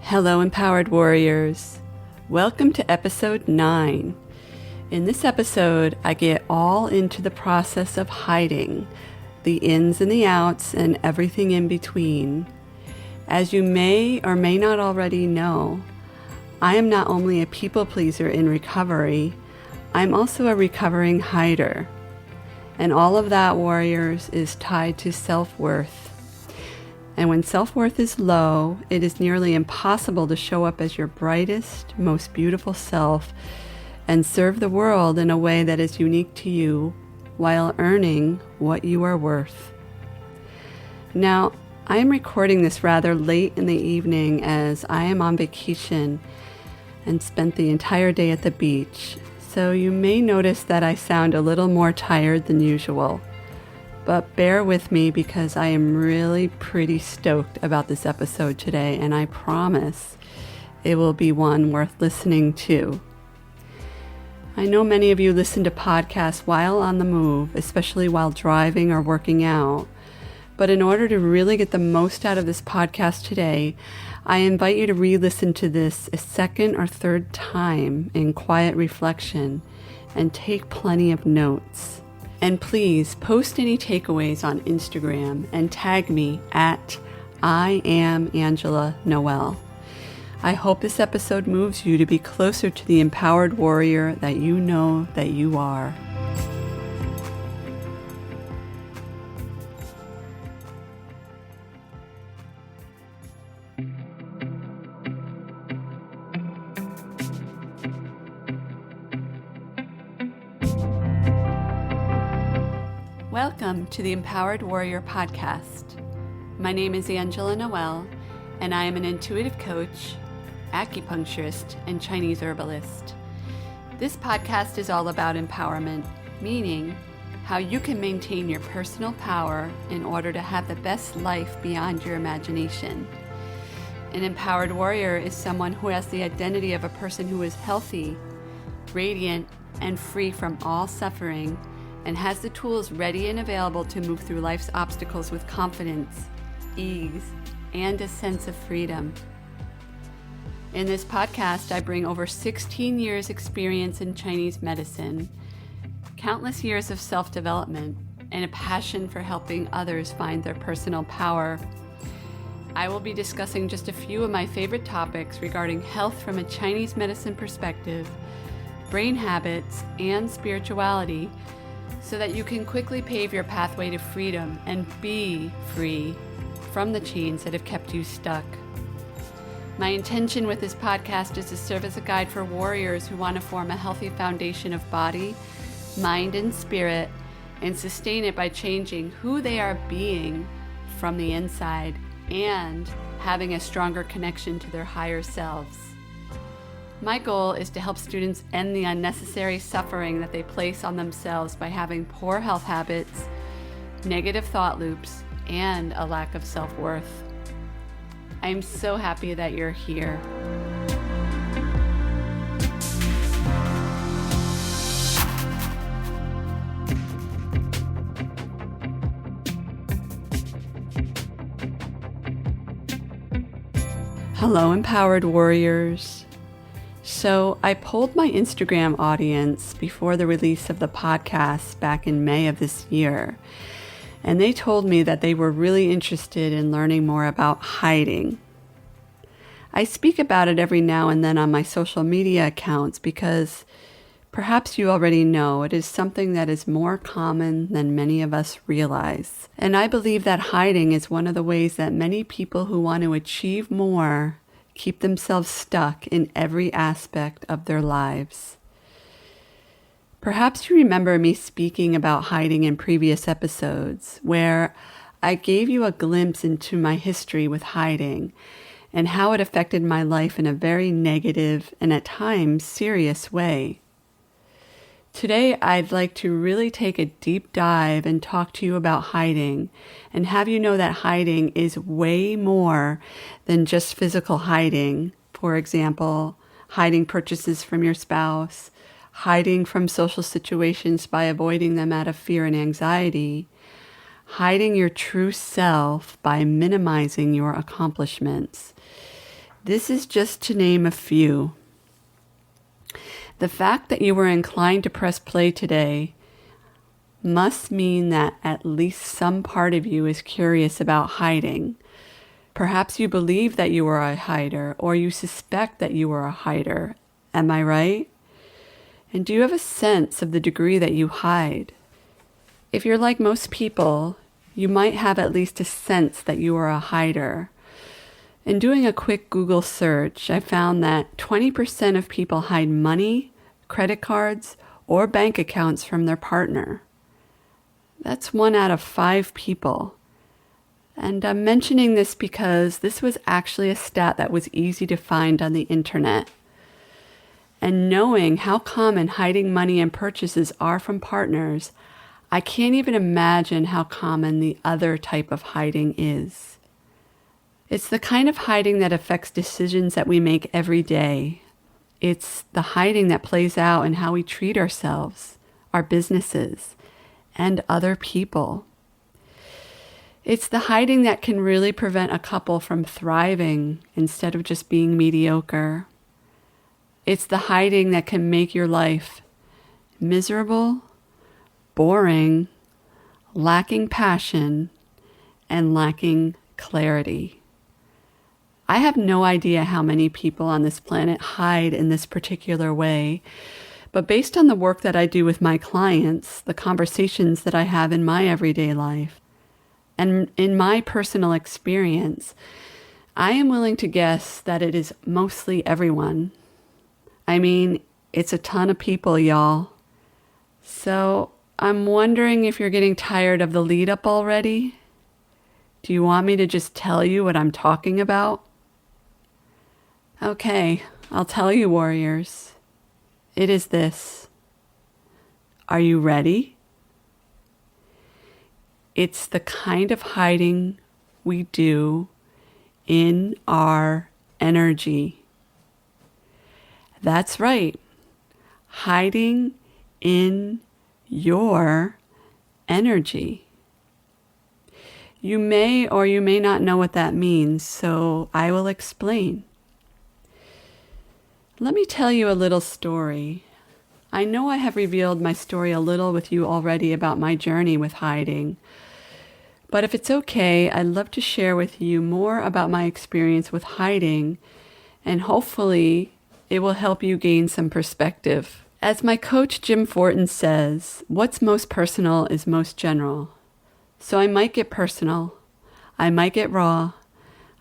Hello, Empowered Warriors. Welcome to episode 9. In this episode, I get all into the process of hiding, the ins and the outs, and everything in between. As you may or may not already know, I am not only a people pleaser in recovery, I'm also a recovering hider. And all of that, warriors, is tied to self-worth. And when self-worth is low, it is nearly impossible to show up as your brightest, most beautiful self and serve the world in a way that is unique to you while earning what you are worth. Now, I am recording this rather late in the evening as I am on vacation and spent the entire day at the beach, so you may notice that I sound a little more tired than usual. But bear with me because I am really pretty stoked about this episode today, and I promise it will be one worth listening to. I know many of you listen to podcasts while on the move, especially while driving or working out. But in order to really get the most out of this podcast today, I invite you to re-listen to this a second or third time in quiet reflection and take plenty of notes. And please post any takeaways on Instagram and tag me at I am Angela Noel. I hope this episode moves you to be closer to the empowered warrior that you know that you are. Welcome to the Empowered Warrior Podcast. My name is Angela Noel, and I am an intuitive coach, acupuncturist, and Chinese herbalist. This podcast is all about empowerment, meaning how you can maintain your personal power in order to have the best life beyond your imagination. An empowered warrior is someone who has the identity of a person who is healthy, radiant, and free from all suffering, and has the tools ready and available to move through life's obstacles with confidence, ease, and a sense of freedom. In this podcast, I bring over 16 years experience in Chinese medicine, countless years of self-development, and a passion for helping others find their personal power. I will be discussing just a few of my favorite topics regarding health from a Chinese medicine perspective, brain habits, and spirituality, so that you can quickly pave your pathway to freedom and be free from the chains that have kept you stuck. My intention with this podcast is to serve as a guide for warriors who want to form a healthy foundation of body, mind, and spirit, and sustain it by changing who they are being from the inside and having a stronger connection to their higher selves. My goal is to help students end the unnecessary suffering that they place on themselves by having poor health habits, negative thought loops, and a lack of self-worth. I am so happy that you're here. Hello, empowered warriors. So I polled my Instagram audience before the release of the podcast back in May of this year, and they told me that they were really interested in learning more about hiding. I speak about it every now and then on my social media accounts because perhaps you already know it is something that is more common than many of us realize. And I believe that hiding is one of the ways that many people who want to achieve more keep themselves stuck in every aspect of their lives. Perhaps you remember me speaking about hiding in previous episodes, where I gave you a glimpse into my history with hiding and how it affected my life in a very negative and at times serious way. Today, I'd like to really take a deep dive and talk to you about hiding and have you know that hiding is way more than just physical hiding. For example, hiding purchases from your spouse, hiding from social situations by avoiding them out of fear and anxiety, hiding your true self by minimizing your accomplishments. This is just to name a few. The fact that you were inclined to press play today must mean that at least some part of you is curious about hiding. Perhaps you believe that you are a hider, or you suspect that you are a hider. Am I right? And do you have a sense of the degree that you hide? If you're like most people, you might have at least a sense that you are a hider. In doing a quick Google search, I found that 20% of people hide money, credit cards, or bank accounts from their partner. That's 1 out of 5 people. And I'm mentioning this because this was actually a stat that was easy to find on the internet. And knowing how common hiding money and purchases are from partners, I can't even imagine how common the other type of hiding is. It's the kind of hiding that affects decisions that we make every day. It's the hiding that plays out in how we treat ourselves, our businesses, and other people. It's the hiding that can really prevent a couple from thriving instead of just being mediocre. It's the hiding that can make your life miserable, boring, lacking passion, and lacking clarity. I have no idea how many people on this planet hide in this particular way, but based on the work that I do with my clients, the conversations that I have in my everyday life, and in my personal experience, I am willing to guess that it is mostly everyone. I mean, it's a ton of people, y'all. So I'm wondering if you're getting tired of the lead up already. Do you want me to just tell you what I'm talking about? Okay, I'll tell you, warriors. It is this. Are you ready? It's the kind of hiding we do in our energy. That's right. Hiding in your energy. You may or you may not know what that means, so I will explain. Let me tell you a little story. I know I have revealed my story a little with you already about my journey with hiding, but if it's okay, I'd love to share with you more about my experience with hiding, and hopefully it will help you gain some perspective. As my coach Jim Fortin says, what's most personal is most general. So I might get personal. I might get raw.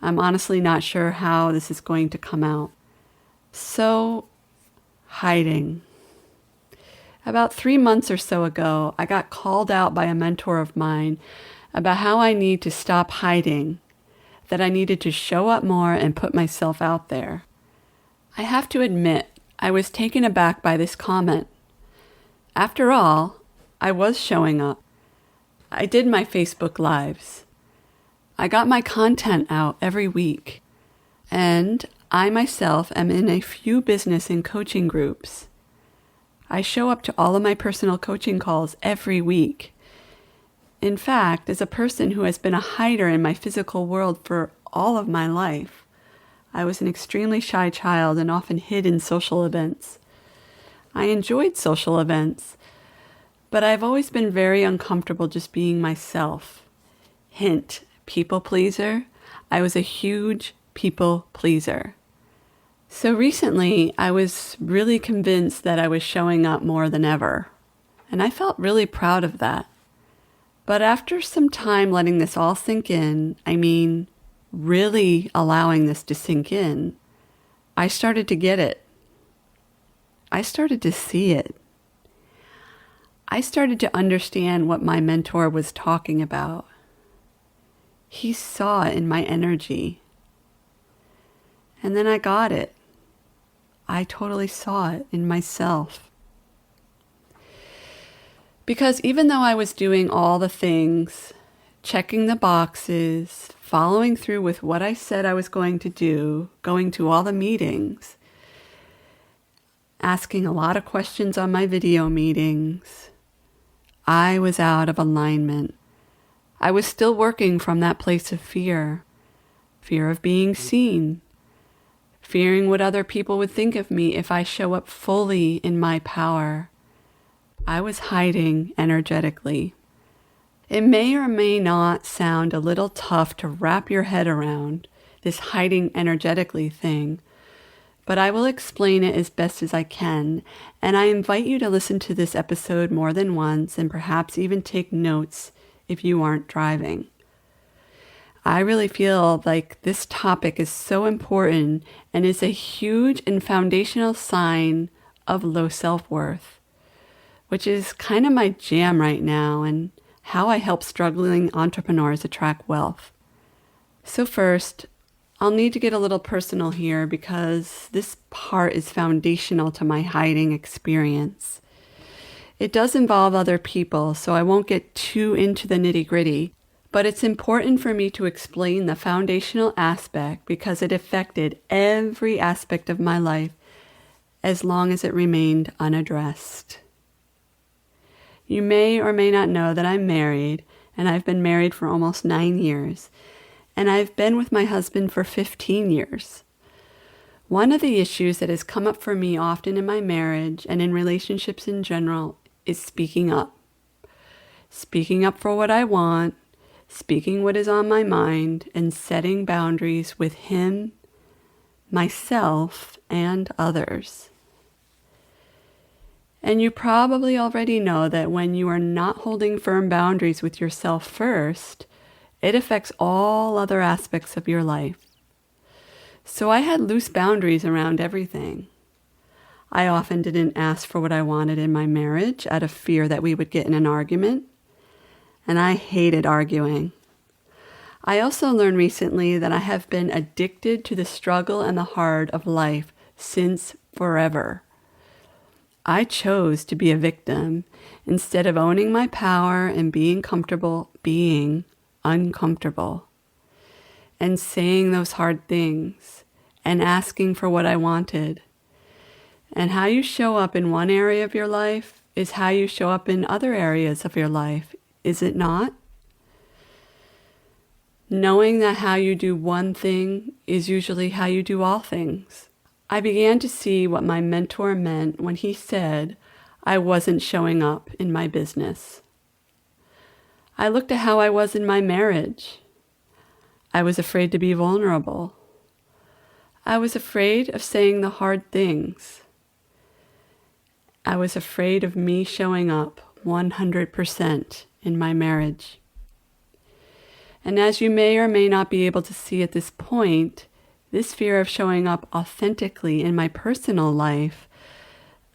I'm honestly not sure how this is going to come out. So, hiding. About 3 months or so ago, I got called out by a mentor of mine about how I need to stop hiding, that I needed to show up more and put myself out there. I have to admit, I was taken aback by this comment. After all, I was showing up. I did my Facebook Lives. I got my content out every week. And I myself am in a few business and coaching groups. I show up to all of my personal coaching calls every week. In fact, as a person who has been a hider in my physical world for all of my life, I was an extremely shy child and often hid in social events. I enjoyed social events, but I've always been very uncomfortable just being myself. Hint, people pleaser. I was a huge people pleaser. So recently, I was really convinced that I was showing up more than ever, and I felt really proud of that. But after some time letting this all sink in, really allowing this to sink in, I started to get it. I started to see it. I started to understand what my mentor was talking about. He saw it in my energy. And then I got it. I totally saw it in myself. Because even though I was doing all the things, checking the boxes, following through with what I said I was going to do, going to all the meetings, asking a lot of questions on my video meetings, I was out of alignment. I was still working from that place of fear of being seen, fearing what other people would think of me if I show up fully in my power. I was hiding energetically. It may or may not sound a little tough to wrap your head around this hiding energetically thing, but I will explain it as best as I can, and I invite you to listen to this episode more than once and perhaps even take notes if you aren't driving. I really feel like this topic is so important and is a huge and foundational sign of low self-worth, which is kind of my jam right now and how I help struggling entrepreneurs attract wealth. So first, I'll need to get a little personal here because this part is foundational to my hiding experience. It does involve other people, so I won't get too into the nitty-gritty, but it's important for me to explain the foundational aspect because it affected every aspect of my life as long as it remained unaddressed. You may or may not know that I'm married, and I've been married for almost 9 years, and I've been with my husband for 15 years. One of the issues that has come up for me often in my marriage and in relationships in general is speaking up. Speaking up for what I want, speaking what is on my mind, and setting boundaries with him, myself, and others. And you probably already know that when you are not holding firm boundaries with yourself first, it affects all other aspects of your life. So I had loose boundaries around everything. I often didn't ask for what I wanted in my marriage out of fear that we would get in an argument. And I hated arguing. I also learned recently that I have been addicted to the struggle and the hard of life since forever. I chose to be a victim instead of owning my power and being comfortable being uncomfortable and saying those hard things and asking for what I wanted. And how you show up in one area of your life is how you show up in other areas of your life. Is it not? Knowing that how you do one thing is usually how you do all things. I began to see what my mentor meant when he said I wasn't showing up in my business. I looked at how I was in my marriage. I was afraid to be vulnerable. I was afraid of saying the hard things. I was afraid of me showing up 100% in my marriage. And as you may or may not be able to see at this point, this fear of showing up authentically in my personal life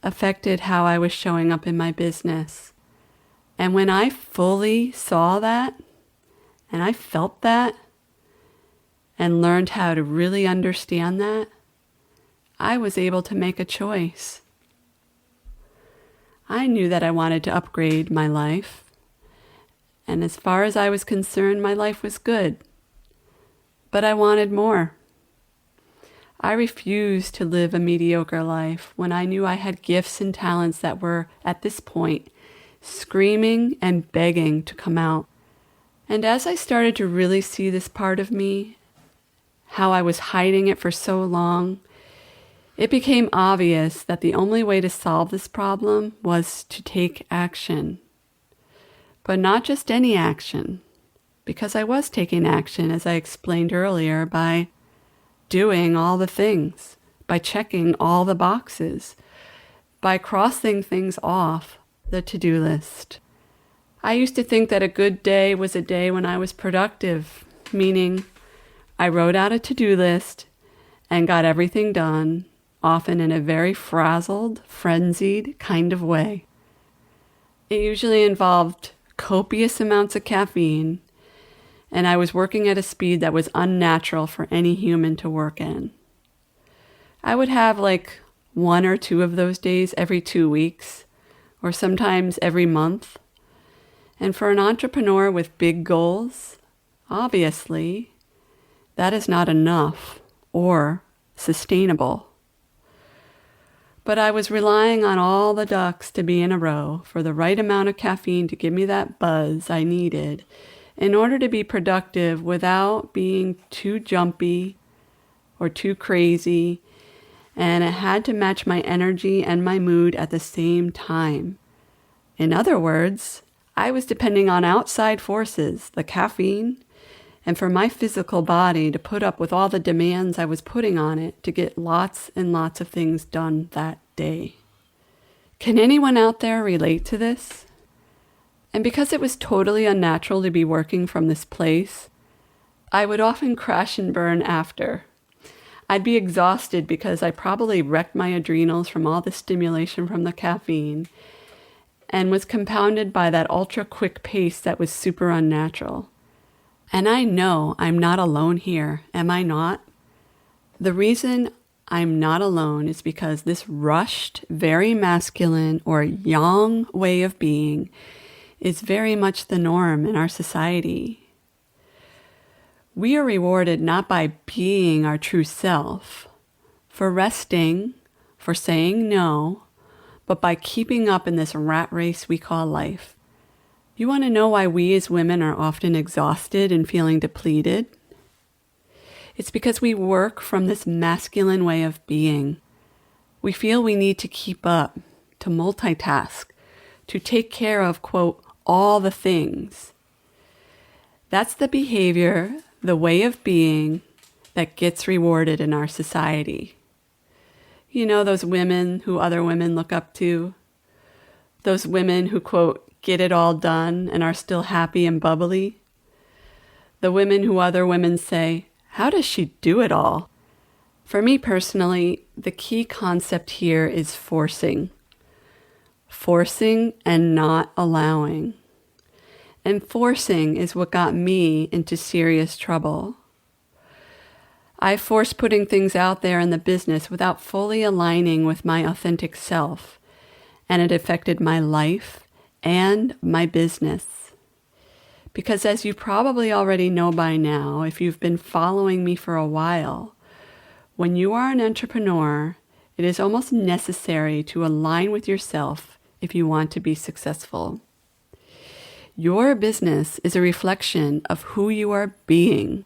affected how I was showing up in my business. And when I fully saw that, and I felt that, and learned how to really understand that, I was able to make a choice. I knew that I wanted to upgrade my life. And as far as I was concerned, my life was good. But I wanted more. I refused to live a mediocre life when I knew I had gifts and talents that were, at this point, screaming and begging to come out. And as I started to really see this part of me, how I was hiding it for so long, it became obvious that the only way to solve this problem was to take action. But not just any action, because I was taking action, as I explained earlier, by doing all the things, by checking all the boxes, by crossing things off the to-do list. I used to think that a good day was a day when I was productive, meaning I wrote out a to-do list and got everything done, often in a very frazzled, frenzied kind of way. It usually involved copious amounts of caffeine, and I was working at a speed that was unnatural for any human to work in. I would have like 1 or 2 of those days every 2 weeks, or sometimes every month. And for an entrepreneur with big goals, obviously, that is not enough or sustainable. But I was relying on all the ducks to be in a row for the right amount of caffeine to give me that buzz I needed in order to be productive without being too jumpy or too crazy, and it had to match my energy and my mood at the same time. In other words, I was depending on outside forces, the caffeine, and for my physical body to put up with all the demands I was putting on it to get lots and lots of things done that day. Can anyone out there relate to this? And because it was totally unnatural to be working from this place, I would often crash and burn after. I'd be exhausted because I probably wrecked my adrenals from all the stimulation from the caffeine and was compounded by that ultra quick pace that was super unnatural. And I know I'm not alone here, am I not? The reason I'm not alone is because this rushed, very masculine or yang way of being is very much the norm in our society. We are rewarded not by being our true self, for resting, for saying no, but by keeping up in this rat race we call life. You want to know why we as women are often exhausted and feeling depleted? It's because we work from this masculine way of being. We feel we need to keep up, to multitask, to take care of, quote, all the things. That's the behavior, the way of being that gets rewarded in our society. You know, those women who other women look up to, those women who, quote, get it all done and are still happy and bubbly, the women who other women say, how does she do it all? For me personally, the key concept here is forcing. Forcing and not allowing. And forcing is what got me into serious trouble. I forced putting things out there in the business without fully aligning with my authentic self, and it affected my life and my business. Because as you probably already know by now, if you've been following me for a while, when you are an entrepreneur, it is almost necessary to align with yourself if you want to be successful. Your business is a reflection of who you are being.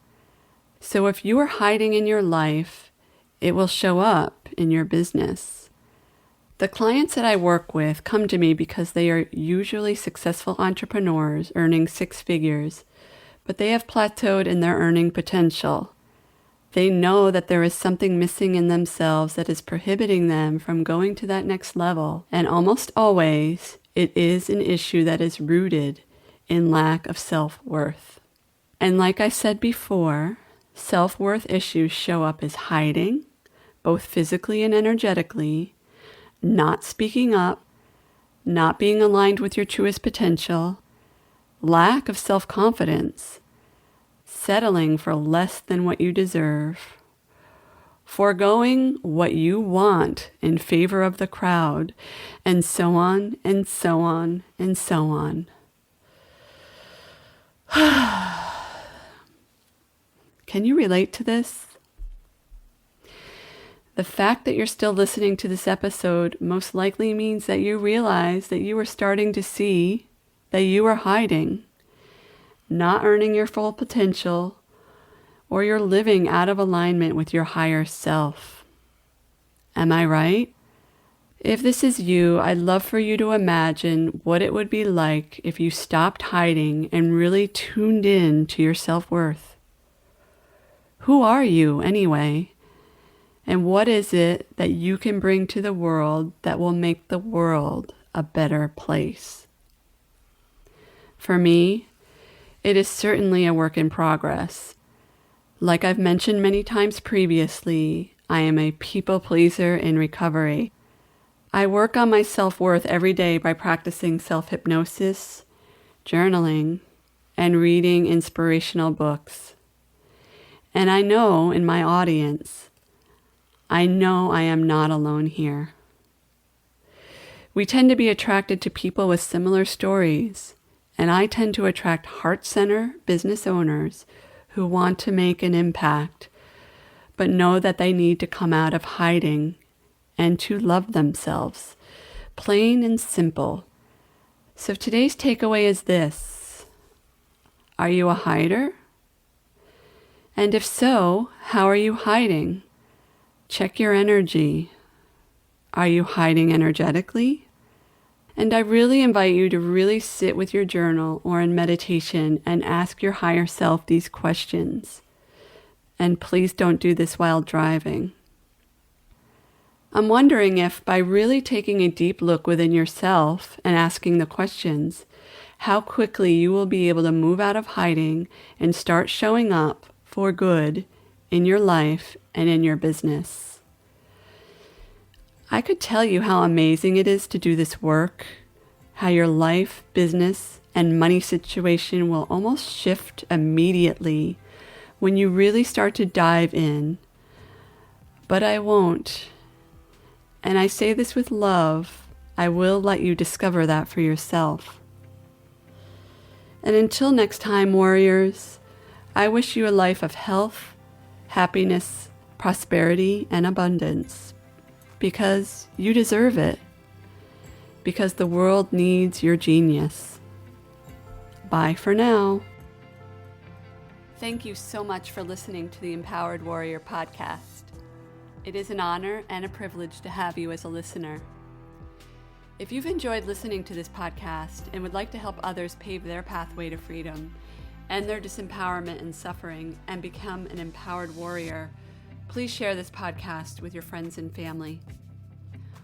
So if you are hiding in your life, it will show up in your business. The clients that I work with come to me because they are usually successful entrepreneurs earning 6 figures, but they have plateaued in their earning potential. They know that there is something missing in themselves that is prohibiting them from going to that next level, and almost always it is an issue that is rooted in lack of self-worth. And like I said before, self-worth issues show up as hiding, both physically and energetically, not speaking up, not being aligned with your truest potential, lack of self-confidence, settling for less than what you deserve, foregoing what you want in favor of the crowd, and so on and so on and so on. Can you relate to this? The fact that you're still listening to this episode most likely means that you realize that you are starting to see that you are hiding, not earning your full potential, or you're living out of alignment with your higher self. Am I right? If this is you, I'd love for you to imagine what it would be like if you stopped hiding and really tuned in to your self-worth. Who are you anyway? And what is it that you can bring to the world that will make the world a better place? For me, it is certainly a work in progress. Like I've mentioned many times previously, I am a people pleaser in recovery. I work on my self-worth every day by practicing self-hypnosis, journaling, and reading inspirational books. And I know in my audience, I know I am not alone here. We tend to be attracted to people with similar stories, and I tend to attract heart center business owners who want to make an impact, but know that they need to come out of hiding and to love themselves, plain and simple. So today's takeaway is this: are you a hider? And if so, how are you hiding? Check your energy. Are you hiding energetically? And I really invite you to really sit with your journal or in meditation and ask your higher self these questions. And please don't do this while driving. I'm wondering if by really taking a deep look within yourself and asking the questions, how quickly you will be able to move out of hiding and start showing up for good in your life and in your business. I could tell you how amazing it is to do this work, how your life, business, and money situation will almost shift immediately when you really start to dive in. But I won't. And I say this with love. I will let you discover that for yourself. And until next time, warriors, I wish you a life of health, happiness, prosperity, and abundance. Because you deserve it. Because the world needs your genius. Bye for now. Thank you so much for listening to the Empowered Warrior podcast. It is an honor and a privilege to have you as a listener. If you've enjoyed listening to this podcast and would like to help others pave their pathway to freedom, end their disempowerment and suffering, and become an empowered warrior, please share this podcast with your friends and family.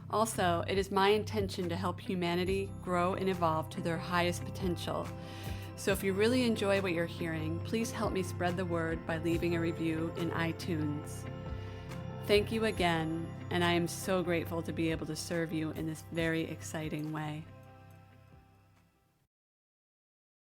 Also, it is my intention to help humanity grow and evolve to their highest potential. So if you really enjoy what you're hearing, please help me spread the word by leaving a review in iTunes. Thank you again, and I am so grateful to be able to serve you in this very exciting way.